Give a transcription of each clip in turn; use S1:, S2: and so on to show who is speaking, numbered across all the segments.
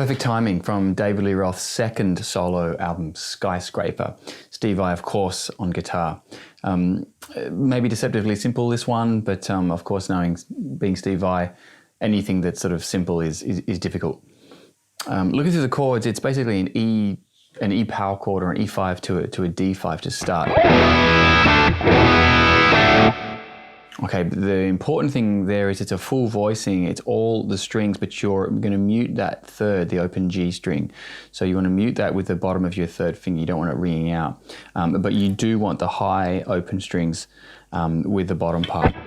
S1: Perfect timing from David Lee Roth's second solo album, Skyscraper. Steve Vai, of course, on guitar. Maybe deceptively simple, this one, but of course, being Steve Vai, anything that's sort of simple is difficult. Looking through the chords, it's basically an E power chord or an E5 to a D5 to start. Okay, but the important thing there is it's a full voicing, it's all the strings, but you're going to mute that third, the open G string. So you want to mute that with the bottom of your third finger, you don't want it ringing out. But you do want the high open strings with the bottom part to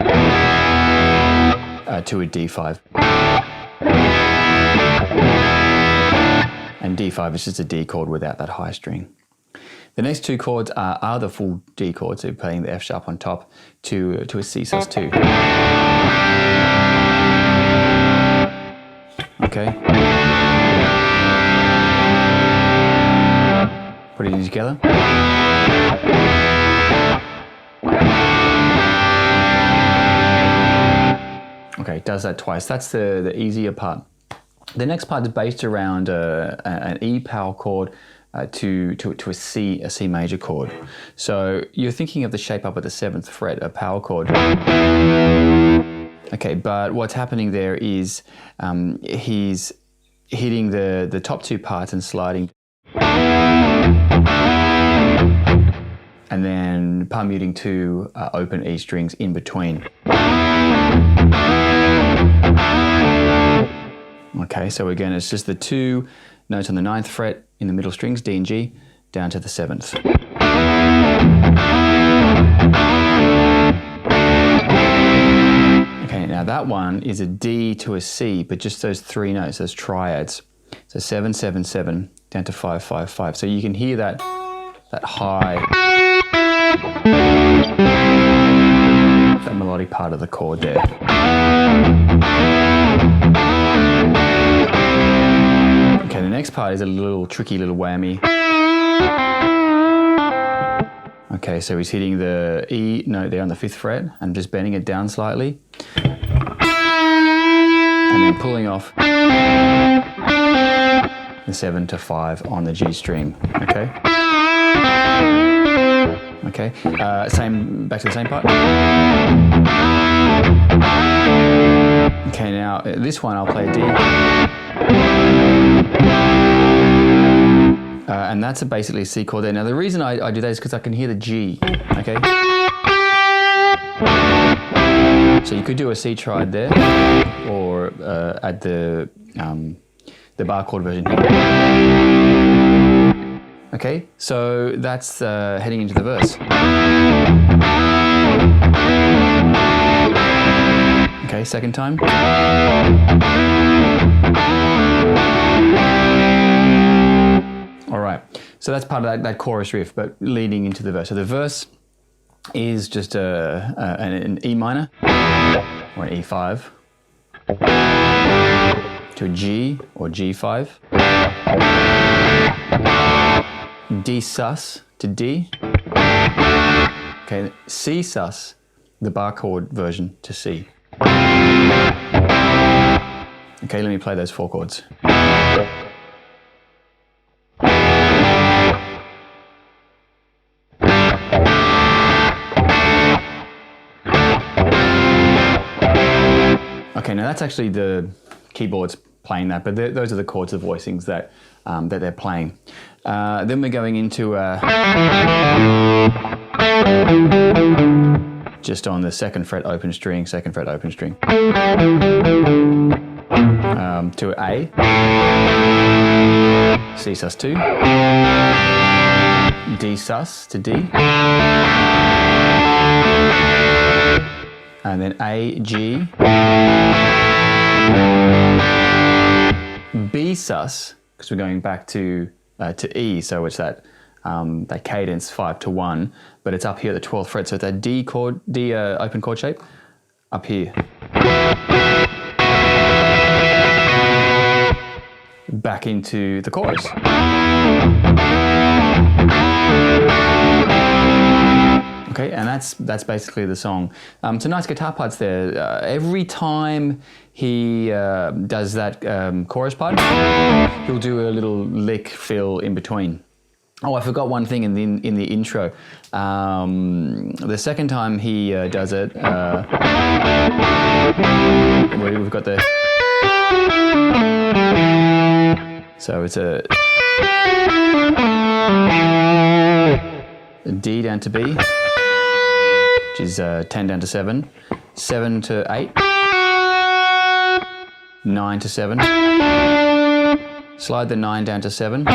S1: a D5. And D5 is just a D chord without that high string. The next two chords are the full D chords, so playing the F sharp on top to a C sus2. Okay. Put it in together. Okay, it does that twice. That's the easier part. The next part is based around an E power chord to a C major chord. So you're thinking of the shape up at the 7th fret, a power chord. Okay, but what's happening there is he's hitting the top two parts and sliding, and then palm muting two open E strings in between. Okay, so again, it's just the two notes on the 9th fret in the middle strings, D and G, down to the 7th. Okay, now that one is a D to a C, but just those three notes, those triads. So 7, 7, 7, down to 5, 5, 5. So you can hear that high, that melodic part of the chord there. Okay, the next part is a little tricky little whammy. Okay, so he's hitting the E note there on the 5th fret and just bending it down slightly. And then pulling off the 7 to 5 on the G string, okay? Okay, back to the same part. Okay, now this one I'll play a D. And that's basically a C chord there. Now the reason I do that is because I can hear the G, okay? So you could do a C triad there, or add the bar chord version here. Okay, so that's heading into the verse. Okay, second time. All right, so that's part of that chorus riff, but leading into the verse. So the verse is just an E minor, or an E5, to a G, or G5, D sus to D, okay, C sus, the bar chord version, to C. Okay, let me play those 4 chords. Okay, now that's actually the keyboards playing that, but those are the chords, the voicings that they're playing. Then we're going into just on the 2nd fret open string, 2nd fret open string, to A, C sus2, D sus to D, and then A, G, B sus, because we're going back to E, so it's that cadence 5 to 1, but it's up here at the 12th fret, so it's that D chord, D open chord shape, up here. Back into the chorus. Okay, and that's basically the song. Some nice guitar parts there. Every time he does that chorus part, he'll do a little lick fill in between. Oh, I forgot one thing in the intro. The second time he does it, we've got the. So it's a D down to B, which is 10 down to 7, 7 to 8, 9 to 7, slide the 9 down to 7,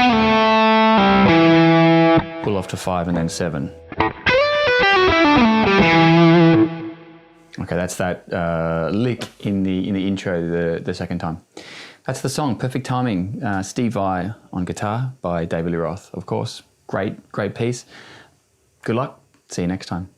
S1: pull off to 5 and then 7. Okay, that's that lick in the intro the second time. That's the song, Perfect Timing, Steve Vai on guitar by David Lee Roth, of course. Great piece. Good luck. See you next time.